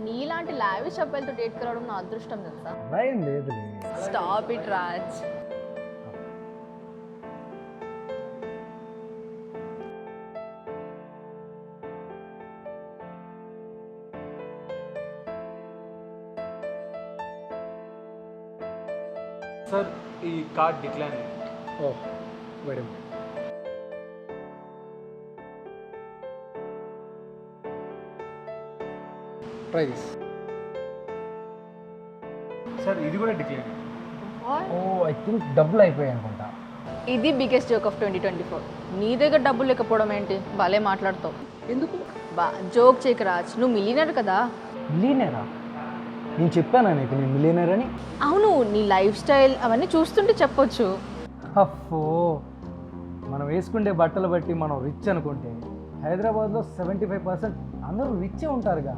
నీలాంటి లావిష్ అబ్బాయిలతో డేట్ కలవడం నా అదృష్టం తెలుసా. భయం లేదు. Stop it Raj. సార్ ఈ కార్డ్ డిక్లైన్ అయింది. ఓ మేడం, ట్రై దిస్. సార్ ఇది కూడా డిక్లైన్ అయింది. ఓ ఐ థింక్ డబ్బులు అయిపోయాయి అనుకుంటా. ఇది బిగ్గెస్ట్ జోక్ ఆఫ్ 2024. నీ దగ్గర డబ్బులు లేకపోవడం ఏంటి, భలే మాట్లాడతావు. ఎందుకు జోక్ చేయకు రాజ్, నువ్వు మిలియనర్ కదా. మిలియనరా? నేను చెప్పానా నీకు నేను మిలియనర్ అని? అవును, నీ లైఫ్ స్టైల్ అవన్నీ చూస్తుంటే చెప్పొచ్చు. అఫ్ఫో, మనం వేసుకుండే బట్టలు బట్టి మనం రిచ్ అనుకుంటే హైదరాబాద్లో 75% అందరూ రిచ్చే ఉంటారుగా.